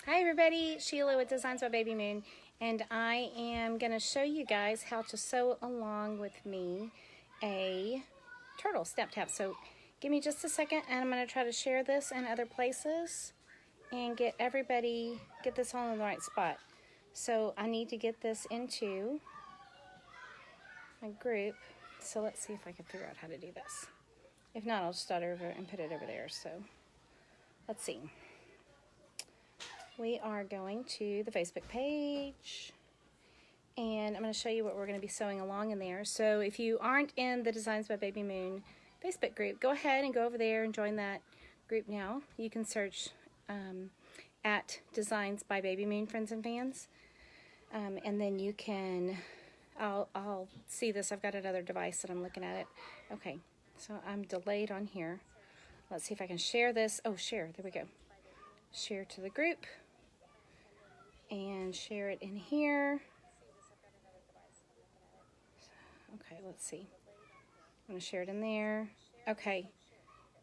Hi everybody, Sheila with Designs by Babymoon, and I am going to show you guys how to sew along with me a turtle snap tab. So give me just a second and I'm going to try to share this in other places and get this all in the right spot. So I need to get this into my group. So let's see if I can figure out how to do this. If not, I'll just start over and put it over there. So let's see. We are going to the Facebook page and I'm going to show you what we're going to be sewing along in there. So if you aren't in the Designs by Babymoon Facebook group, go ahead and go over there and join that group now. You can search at Designs by Babymoon Friends and Fans, and then you can, I'll see this. I've got another device that I'm looking at it. Okay, so I'm delayed on here. Let's see if I can share this. Oh, share, there we go. Share to the group and share it in here. Okay, let's see. I'm going to share it in there. Okay,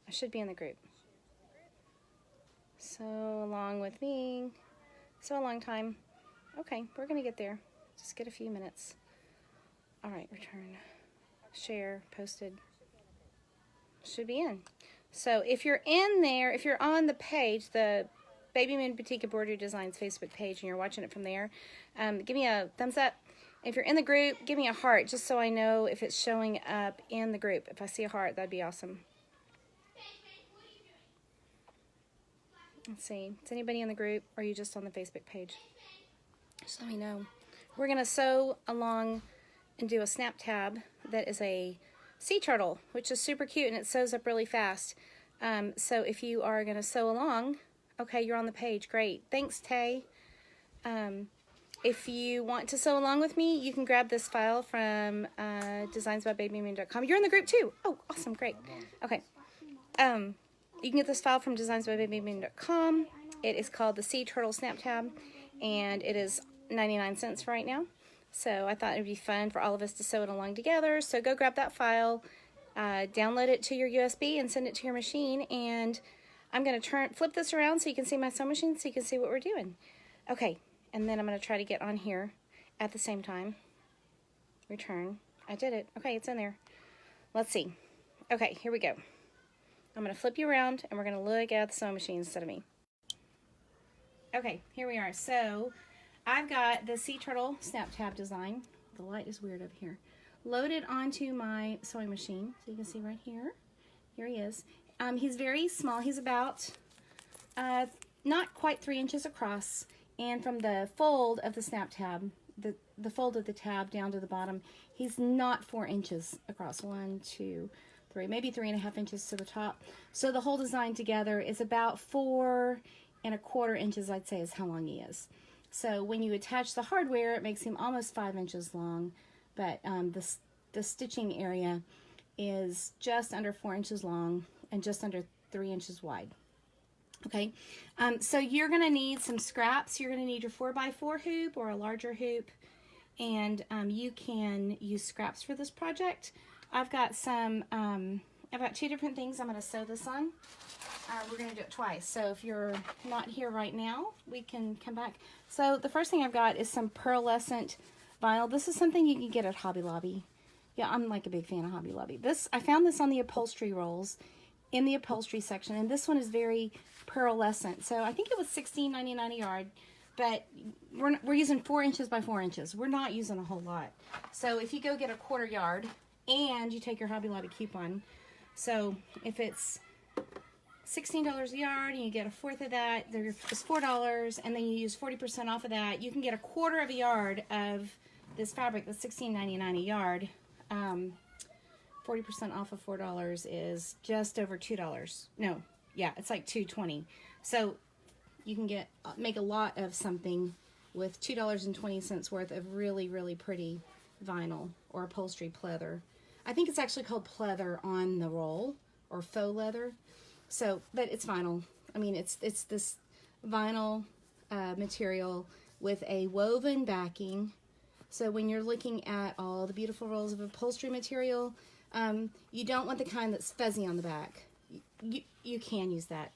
I should be in the group. So along with me. So a long time. Okay, we're going to get there. Just get a few minutes. All right, return. Share, posted. Should be in. So if you're in there, if you're on the page, the Babymoon Boutique Embroidery Designs Facebook page, and you're watching it from there, give me a thumbs up. If you're in the group, give me a heart, just so I know if it's showing up in the group. If I see a heart, that'd be awesome. Let's see. Is anybody in the group, or are you just on the Facebook page? Just let me know. We're going to sew along and do a snap tab that is a sea turtle, which is super cute, and it sews up really fast. So if you are going to sew along, okay, you're on the page. Great. Thanks, Tay. If you want to sew along with me, you can grab this file from designsbybabymoon.com. You're in the group too. Oh, awesome. Great. Okay. You can get this file from designsbybabymoon.com. It is called the Sea Turtle Snap Tab, and it is 99 cents right now. So I thought it would be fun for all of us to sew it along together. So go grab that file, download it to your USB, and send it to your machine. And I'm going to flip this around so you can see my sewing machine, so you can see what we're doing. Okay, and then I'm going to try to get on here at the same time. Return. I did it. Okay, it's in there. Let's see. Okay, here we go. I'm going to flip you around, and we're going to look at the sewing machine instead of me. Okay, here we are. So I've got the Sea Turtle Snap Tab design. The light is weird over here. Loaded onto my sewing machine. So you can see right here. Here he is. He's very small. He's about not quite 3 inches across. And from the fold of the snap tab, the fold of the tab down to the bottom, he's not 4 inches across. 1, 2, 3, maybe 3.5 inches to the top. So the whole design together is about 4.25 inches, I'd say, is how long he is. So when you attach the hardware, it makes him almost 5 inches long, but the stitching area is just under 4 inches long and just under 3 inches wide. Okay, so you're going to need some scraps. You're going to need your 4x4 hoop or a larger hoop, and you can use scraps for this project. I've got some, I've got 2 different things I'm going to sew this on. We're going to do it twice, so if you're not here right now, we can come back. So the first thing I've got is some pearlescent vinyl. This is something you can get at Hobby Lobby. Yeah, I'm like a big fan of Hobby Lobby. I found this on the upholstery rolls in the upholstery section, and this one is very pearlescent. So I think it was $16.99 a yard, but we're using 4 inches by 4 inches. We're not using a whole lot. So if you go get a 1/4 yard and you take your Hobby Lobby coupon, so if it's $16 a yard and you get 1/4 of that, there's $4, and then you use 40% off of that, you can get 1/4 of a yard of this fabric that's $16.99 a yard. 40% off of $4 is just over $2. No, yeah, it's like $2.20. So you can make a lot of something with $2.20 worth of really, really pretty vinyl or upholstery pleather. I think it's actually called pleather on the roll, or faux leather. So, but it's vinyl. I mean, it's this vinyl material with a woven backing. So when you're looking at all the beautiful rolls of upholstery material, you don't want the kind that's fuzzy on the back. You can use that.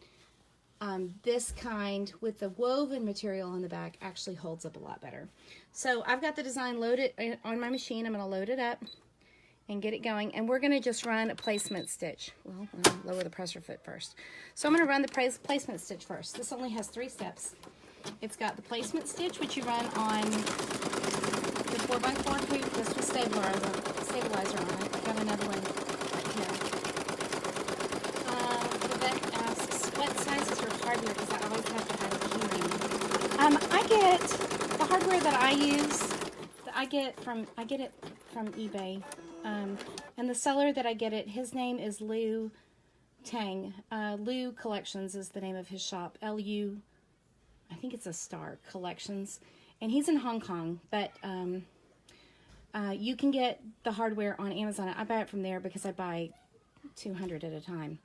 this kind with the woven material on the back actually holds up a lot better. So I've got the design loaded on my machine. I'm going to load it up and get it going, and we're going to just run a placement stitch. Well, I'll lower the presser foot first. So I'm going to run the placement stitch first. This only has 3 steps. It's got the placement stitch, which you run on the 4x4 hoop, just with stabilizer on it. I've got another one right here. Vivek asks, what size is your hardware? Because I always have to add a keyring. I get the hardware that I use. I get it from eBay. And the seller that I get it, his name is Liu Tang. Liu Collections is the name of his shop. L-U, I think it's a star, Collections. And he's in Hong Kong, but you can get the hardware on Amazon. I buy it from there because I buy 200 at a time.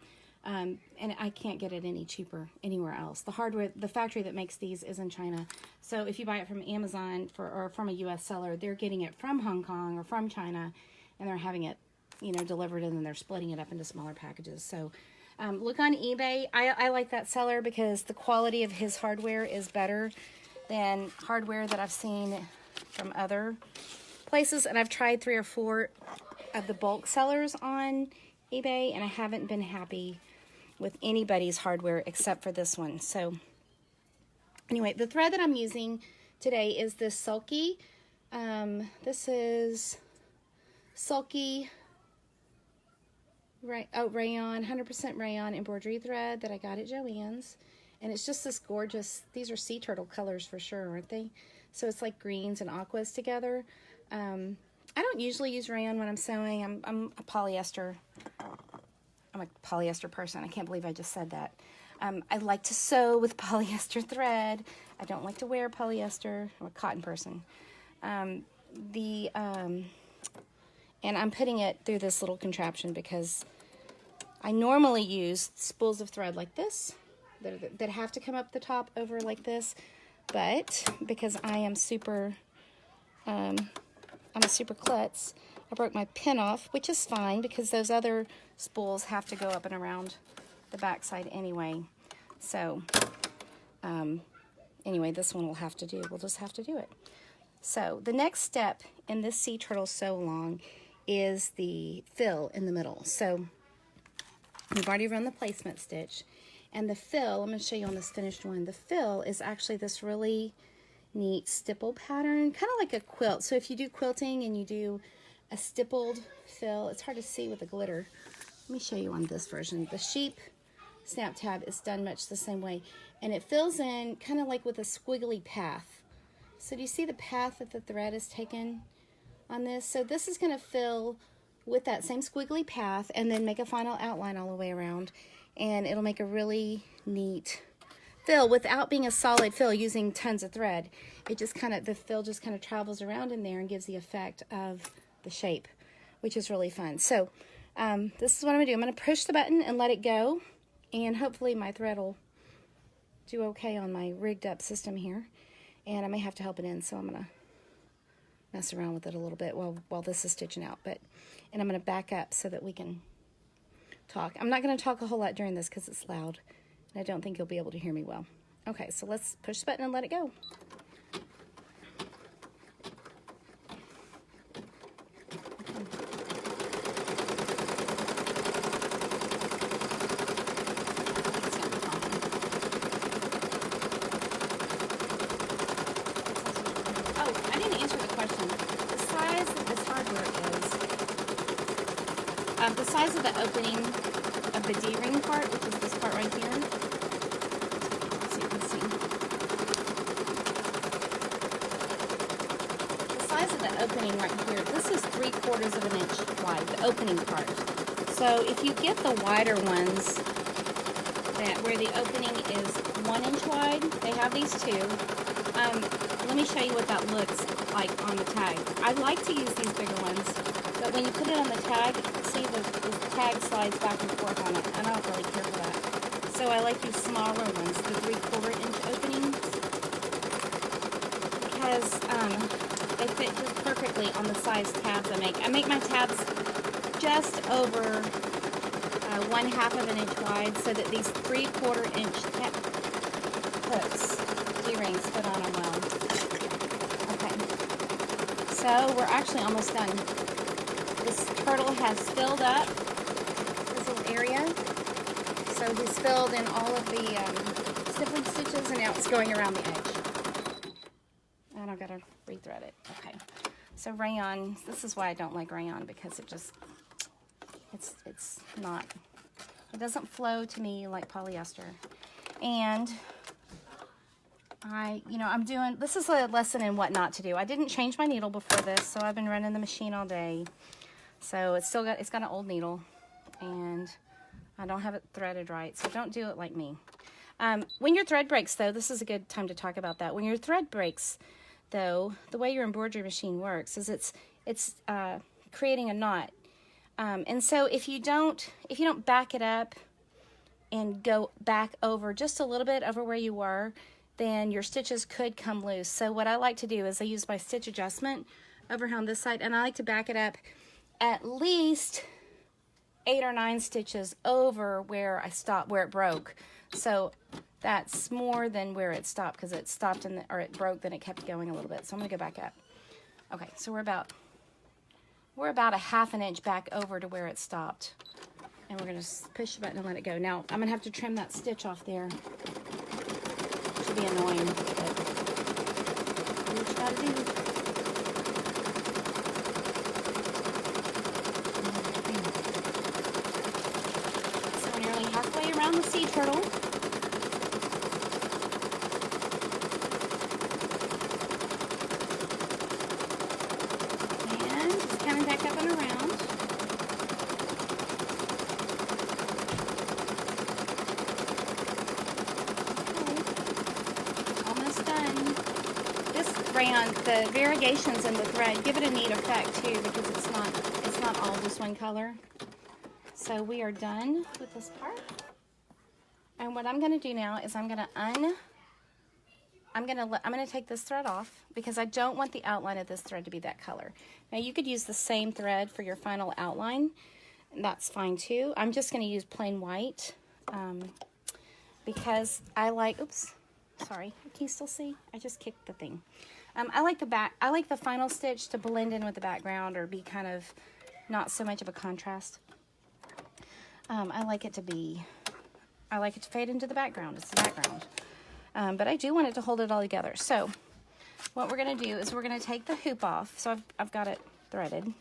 And I can't get it any cheaper anywhere else. The hardware, the factory that makes these is in China. So if you buy it from Amazon or from a U.S. seller, they're getting it from Hong Kong or from China, and they're having it, delivered, and then they're splitting it up into smaller packages. So look on eBay. I like that seller because the quality of his hardware is better than hardware that I've seen from other places. And I've tried 3 or 4 of the bulk sellers on eBay, and I haven't been happy with anybody's hardware except for this one. So anyway, the thread that I'm using today is this Sulky. This is Sulky rayon, 100% rayon embroidery thread that I got at Joann's. And it's just this gorgeous, these are sea turtle colors for sure, aren't they? So it's like greens and aquas together. I don't usually use rayon when I'm sewing. I'm a polyester person. I can't believe I just said that. I like to sew with polyester thread. I don't like to wear polyester. I'm a cotton person. And I'm putting it through this little contraption because I normally use spools of thread like this that have to come up the top over like this, but because I am I'm a super klutz, I broke my pin off, which is fine because those other spools have to go up and around the back side anyway. So anyway, this one we'll just have to do it. So the next step in this sea turtle sew along is the fill in the middle. So we've already run the placement stitch, and the fill, I'm going to show you on this finished one, the fill is actually this really neat stipple pattern, kind of like a quilt. So if you do quilting and you do a stippled fill, it's hard to see with the glitter. Let me show you on this version. The sheep snap tab is done much the same way, and it fills in kind of like with a squiggly path. So do you see the path that the thread is taken on this? So this is going to fill with that same squiggly path and then make a final outline all the way around, and it'll make a really neat fill without being a solid fill using tons of thread. It just the fill just kind of travels around in there and gives the effect of the shape, which is really fun. So this is what I'm going to do. I'm going to push the button and let it go, and hopefully my thread will do okay on my rigged up system here. And I may have to help it in, so I'm going to mess around with it a little bit while this is stitching out. And I'm going to back up so that we can talk. I'm not going to talk a whole lot during this because it's loud, and I don't think you'll be able to hear me well. Okay, so let's push the button and let it go. The size of the opening of the D-ring part, which is this part right here. So you can see. The size of the opening right here, this is 3/4 of an inch wide, the opening part. So if you get the wider ones, where the opening is 1 inch wide, they have these too. Let me show you what that looks like on the tag. I like to use these bigger ones, but when you put it on the tag, see the tag slides back and forth on it. I don't really care for that. So I like these smaller ones, the 3/4 inch openings, because they fit just perfectly on the size tabs I make. I make my tabs just over 1/2 of an inch wide, so that these 3/4 inch rings fit on them well. Okay, so we're actually almost done. This turtle has filled up this little area. So he's filled in all of the snipping stitches, and now it's going around the edge. And I've got to rethread it. Okay, so rayon, this is why I don't like rayon, because it just, it's not, it doesn't flow to me like polyester. And I'm doing, this is a lesson in what not to do. I didn't change my needle before this, so I've been running the machine all day. So it's got an old needle, and I don't have it threaded right, so don't do it like me. When your thread breaks, though, this is a good time to talk about that. When your thread breaks, though, the way your embroidery machine works is it's creating a knot. And so if you don't back it up and go back over just a little bit over where you were, then your stitches could come loose. So what I like to do is I use my stitch adjustment over here on this side, and I like to back it up at least 8 or 9 stitches over where I stopped, where it broke. So that's more than where it stopped, because it stopped or it broke, then it kept going a little bit. So I'm gonna go back up. Okay, so we're about a 1/2 inch back over to where it stopped. And we're gonna push the button and let it go. Now, I'm gonna have to trim that stitch off there. Should be annoying, but do what you gotta do. So we're nearly halfway around the sea turtle. And just coming back up and around. Rayon, the variegations in the thread give it a neat effect too, because it's not all just one color. So we are done with this part. And what I'm going to do now is I'm going to take this thread off, because I don't want the outline of this thread to be that color. Now you could use the same thread for your final outline, and that's fine too. I'm just going to use plain white because I like, oops, sorry, can you still see? I just kicked the thing. I like the final stitch to blend in with the background, or be kind of not so much of a contrast. I like it to fade into the background. It's the background. But I do want it to hold it all together. So what we're going to do is we're going to take the hoop off. So I've got it threaded.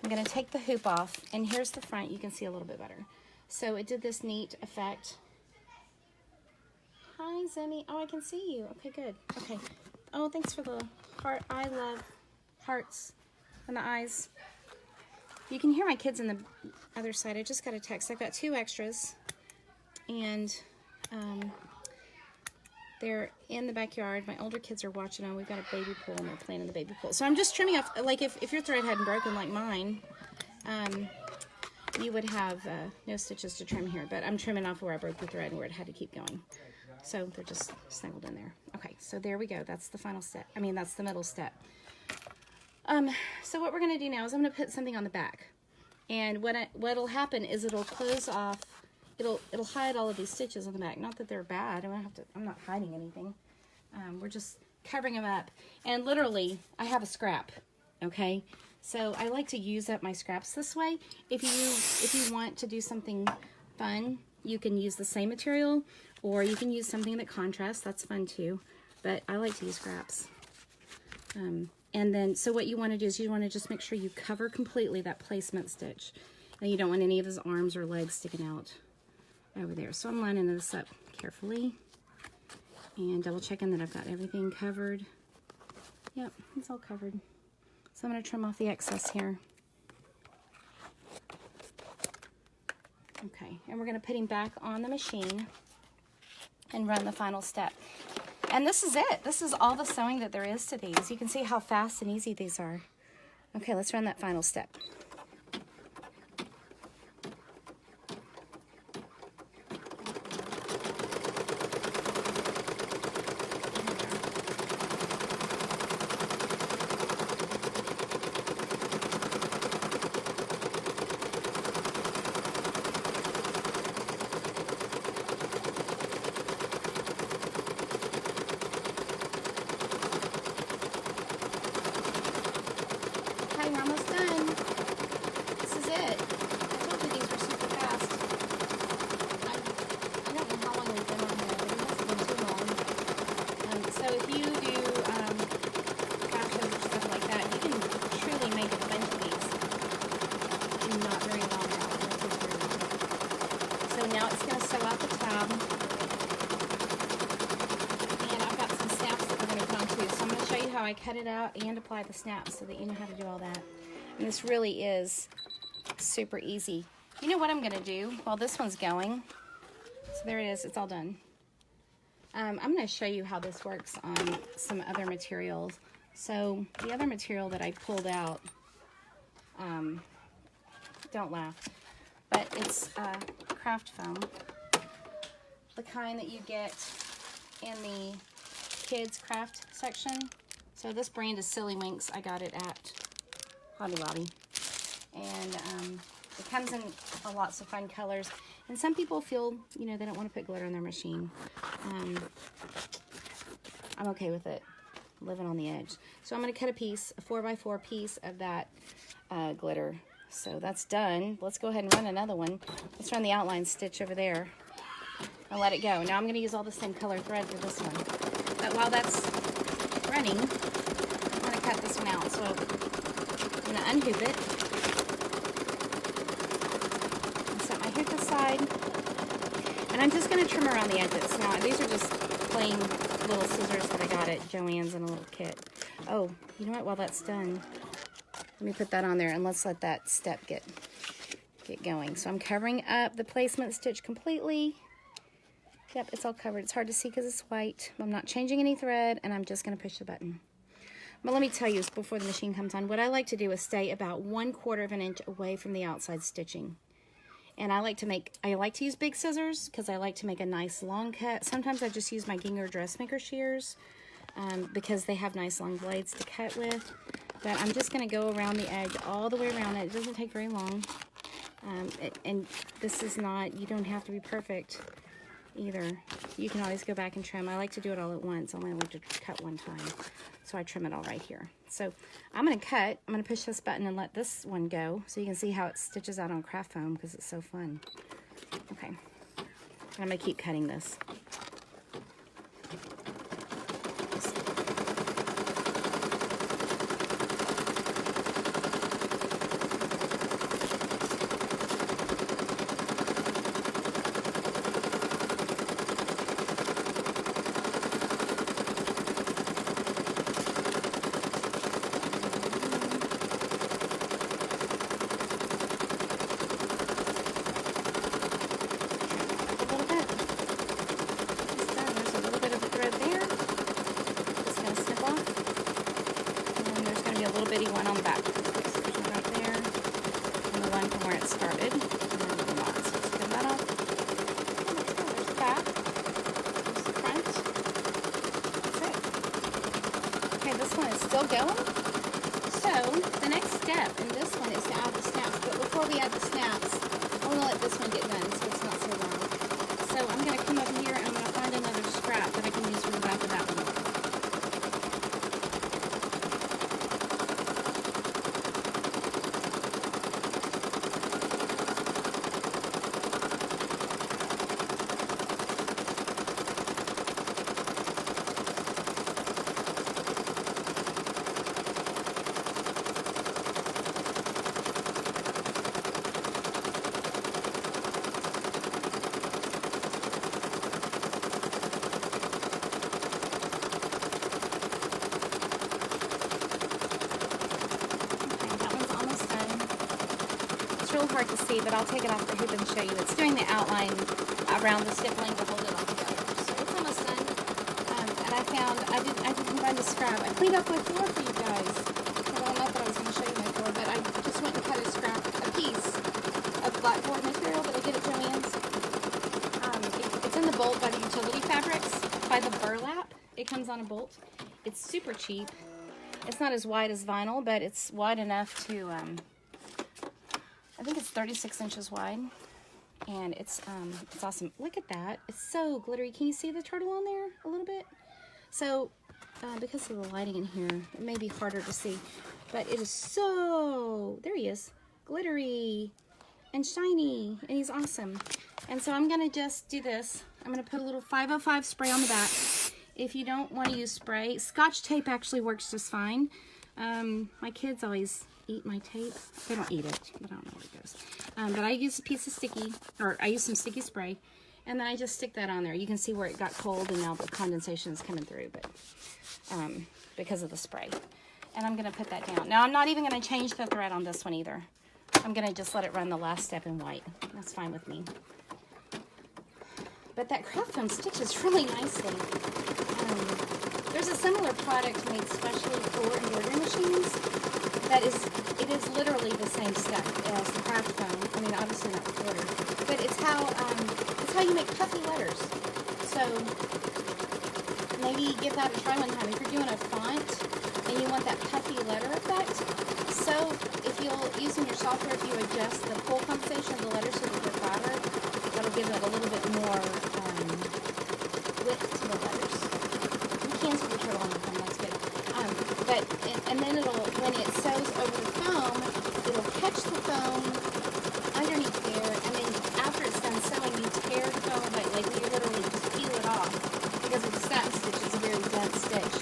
I'm going to take the hoop off, and here's the front. You can see a little bit better. So it did this neat effect. Hi, Zenny. Oh, I can see you. Okay, good. Okay. Oh, thanks for the heart. I love hearts and the eyes. You can hear my kids on the other side. I just got a text. I've got 2 extras, and they're in the backyard. My older kids are watching on. We've got a baby pool, and they're playing in the baby pool. So I'm just trimming off, like if your thread hadn't broken like mine, you would have no stitches to trim here. But I'm trimming off where I broke the thread and where it had to keep going. So they're just snuggled in there. Okay, so there we go. That's the final step. I mean, that's the middle step. So what we're going to do now is I'm going to put something on the back. And what'll happen is it'll close off, it'll hide all of these stitches on the back. Not that they're bad. I'm not hiding anything. We're just covering them up. And literally, I have a scrap, okay? So I like to use up my scraps this way. If you want to do something fun, you can use the same material, or you can use something that contrasts. That's fun too. But I like to use scraps. And then, so what you want to do is you want to just make sure you cover completely that placement stitch. And you don't want any of his arms or legs sticking out over there. So I'm lining this up carefully and double checking that I've got everything covered. Yep, it's all covered. So I'm going to trim off the excess here. Okay, and we're going to put him back on the machine and run the final step. And this is it. This is all the sewing that there is to these. You can see how fast and easy these are. Okay, let's run that final step. I cut it out and apply the snaps so that you know how to do all that. And this really is super easy. You know what I'm gonna do while this one's going? So there it is, it's all done. I'm gonna show you how this works on some other materials. So the other material that I pulled out, don't laugh, but it's craft foam. The kind that you get in the kids craft section. So this brand is Silly Winks. I got it at Hobby Lobby. And it comes in lots of fun colors. And some people feel, you know, they don't want to put glitter on their machine. I'm okay with it, living on the edge. So I'm going to cut a piece, a 4x4 piece of that glitter. So that's done. Let's go ahead and run another one. Let's run the outline stitch over there and let it go. Now I'm going to use all the same color thread for this one. But while that's running, I'm going to cut this one out. So I'm going to unhoop it. And set my hoop aside. And I'm just going to trim around the edges. Now these are just plain little scissors that I got at Joann's in a little kit. Oh, you know what? While that's done, let me put that on there and let's let that step get going. So I'm covering up the placement stitch completely. Yep, it's all covered. It's hard to see because it's white. I'm not changing any thread, and I'm just going to push the button. But let me tell you, before the machine comes on, what I like to do is stay about 1/4 of an inch away from the outside stitching. And I like to use big scissors because I like to make a nice long cut. Sometimes I just use my Ginger dressmaker shears because they have nice long blades to cut with. But I'm just going to go around the edge all the way around it. It doesn't take very long. And this is not, you don't have to be perfect either. You can always go back and trim. I like to do it all at once. I only like to cut one time. So I trim it all right here. So I'm going to cut. I'm going to push this button and let this one go so you can see how it stitches out on craft foam because it's so fun. Okay. And I'm going to keep cutting this. Going. So the next step in this one is to add the snaps, but before we add the snaps, I want to let this one get done so it's not so long. So I'm going to come over here and I'm going to find another scrap that I can use for the back of that one. Hard to see, but I'll take it off the hoop and show you. It's doing the outline around the stippling to hold it all together. So it's almost done. And I found, I didn't find a scrap. I cleaned up my floor for you guys. I don't know if I was going to show you my floor, but I just went and cut a piece of blackboard material that I get at Joann's. It's in the bolt by the Utility Fabrics, by the burlap. It comes on a bolt. It's super cheap. It's not as wide as vinyl, but it's wide enough to, I think it's 36 inches wide, and it's awesome. Look at that. It's so glittery. Can you see the turtle on there a little bit? So, because of the lighting in here, it may be harder to see, but it is so, there he is, glittery and shiny, and he's awesome. And so I'm going to just do this. I'm going to put a little 505 spray on the back. If you don't want to use spray, Scotch tape actually works just fine. My kids always eat my tape. They don't eat it, but I don't know where it goes. But I use a piece of sticky, or I use some sticky spray, And then I just stick that on there. You can see where it got cold and now the condensation is coming through, but because of the spray. And I'm gonna put that down. Now I'm not even gonna change the thread on this one either. I'm gonna just let it run the last step in white. That's fine with me. But that craft foam stitches really nicely. There's a similar product made specially for embroidery machines that is literally the same stuff as the craft foam. I mean, obviously not with glitter, but it's how you make puffy letters. So maybe give that a try one time if you're doing a font and you want that puffy letter effect. So if you'll using your software, if you adjust the pull compensation of the letters so that they're flatter, that'll give it a little bit more width to the letters. You can see the turtle on the foam, that's good. And then when it sews over the foam, it'll catch the foam underneath there, and then after it's done sewing, you tear the foam, like you literally just peel it off, because with the satin stitch, it's a very dense stitch,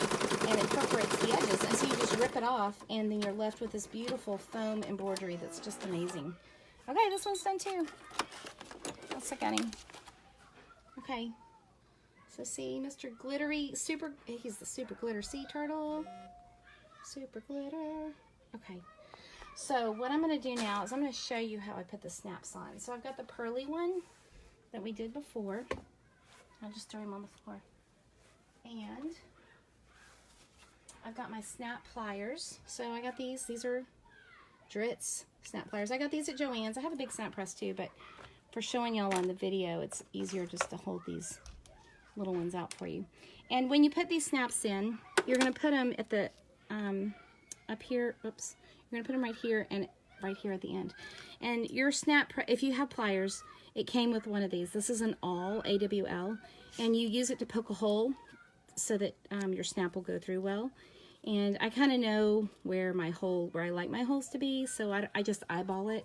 and it perforates the edges, and so you just rip it off, and then you're left with this beautiful foam embroidery that's just amazing. Okay, this one's done too. Let's look at him. Okay, so see, Mr. Glittery, he's the super glitter sea turtle. Super glitter. Okay, so what I'm going to do now is I'm going to show you how I put the snaps on. So I've got the pearly one that we did before. I'll just throw him on the floor. And I've got my snap pliers. So I got these are Dritz snap pliers. I got these at Joann's. I have a big snap press too, but for showing y'all on the video, it's easier just to hold these little ones out for you. And when you put these snaps in, you're going to put them at the up here, oops, you're gonna put them right here and right here at the end. And your snap, if you have pliers, it came with one of these. This is an awl, AWL, and you use it to poke a hole so that your snap will go through well. And I kind of know where I like my holes to be, so I just eyeball it.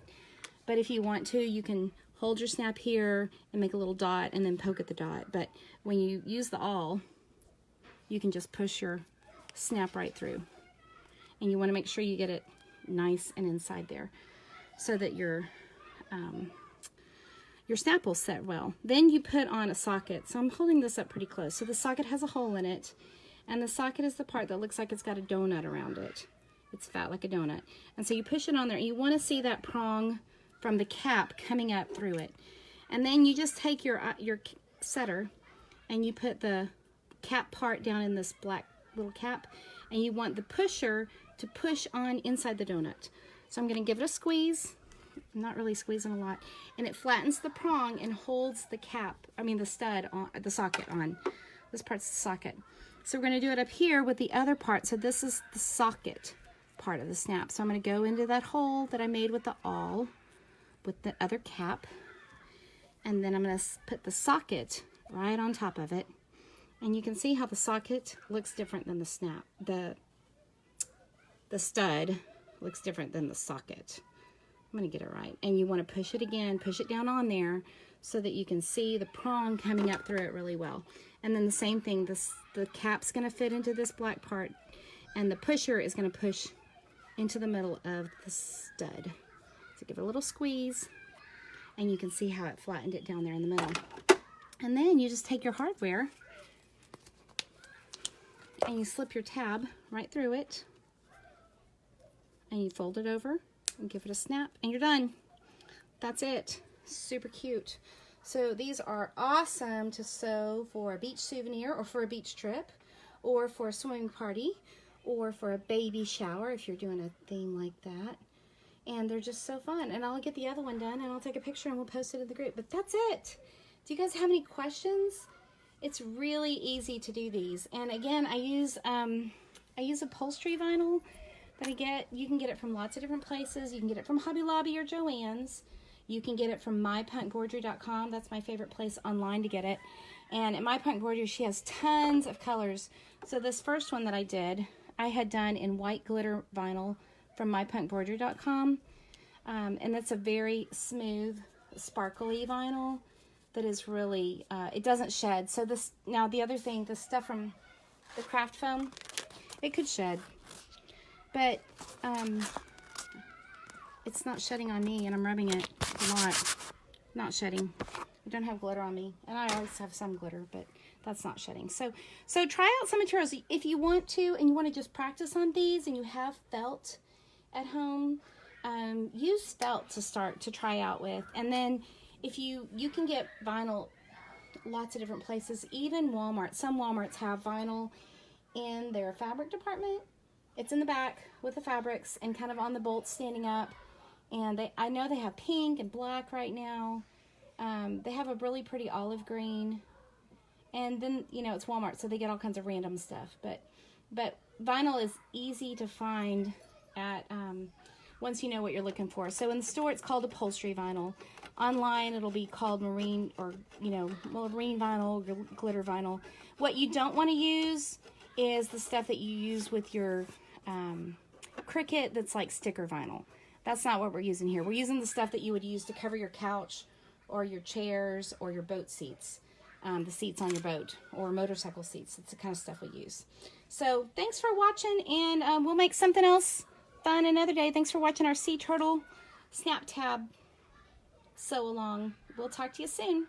But if you want to, you can hold your snap here and make a little dot and then poke at the dot. But when you use the awl, you can just push your snap right through. And you want to make sure you get it nice and inside there so that your snap will set well. Then you put on a socket. So I'm holding this up pretty close. So the socket has a hole in it, and the socket is the part that looks like it's got a donut around it. It's fat like a donut. And so you push it on there, and you want to see that prong from the cap coming up through it. And then you just take your setter and you put the cap part down in this black little cap, and you want the pusher to push on inside the donut. So I'm going to give it a squeeze. I'm not really squeezing a lot, and it flattens the prong and holds the the stud on the socket on. This part's the socket. So we're going to do it up here with the other part. So this is the socket part of the snap. So I'm going to go into that hole that I made with the awl with the other cap, and then I'm going to put the socket right on top of it. And you can see how the socket looks different than the snap. The stud looks different than the socket. I'm going to get it right. And you want to push it again, push it down on there so that you can see the prong coming up through it really well. And then the same thing, the cap's going to fit into this black part, and the pusher is going to push into the middle of the stud. So give it a little squeeze, and you can see how it flattened it down there in the middle. And then you just take your hardware and you slip your tab right through it, and you fold it over and give it a snap, and you're done. That's it. Super cute. So these are awesome to sew for a beach souvenir, or for a beach trip, or for a swimming party, or for a baby shower if you're doing a theme like that. And they're just so fun. And I'll get the other one done, and I'll take a picture and we'll post it in the group. But that's it. Do you guys have any questions? It's really easy to do these. And again, I use upholstery vinyl that you can get it from lots of different places. You can get it from Hobby Lobby or Joann's. You can get it from mypunkboardry.com. That's my favorite place online to get it. And at My Punk Boardry, she has tons of colors. So this first one that I did, I had done in white glitter vinyl from mypunkboardry.com. And that's a very smooth, sparkly vinyl that is really, it doesn't shed. So now the other thing, the stuff from the craft foam, it could shed. But it's not shedding on me, and I'm rubbing it a lot. Not shedding. I don't have glitter on me, and I always have some glitter, but that's not shedding. So try out some materials if you want to, and you want to just practice on these, and you have felt at home. Use felt to try out with, and then if you can get vinyl lots of different places, even Walmart. Some Walmarts have vinyl in their fabric department. It's in the back with the fabrics and kind of on the bolts standing up. And I know they have pink and black right now. They have a really pretty olive green. And then, you know, it's Walmart, so they get all kinds of random stuff. But vinyl is easy to find at once you know what you're looking for. So in the store, it's called upholstery vinyl. Online, it'll be called marine, or, you know, marine vinyl, glitter vinyl. What you don't want to use is the stuff that you use with your Cricut that's like sticker vinyl. That's not what we're using here. We're using the stuff that you would use to cover your couch or your chairs or your boat seats, the seats on your boat, or motorcycle seats. It's the kind of stuff we use. So thanks for watching, and we'll make something else fun another day. Thanks for watching our sea turtle snap tab sew along. We'll talk to you soon.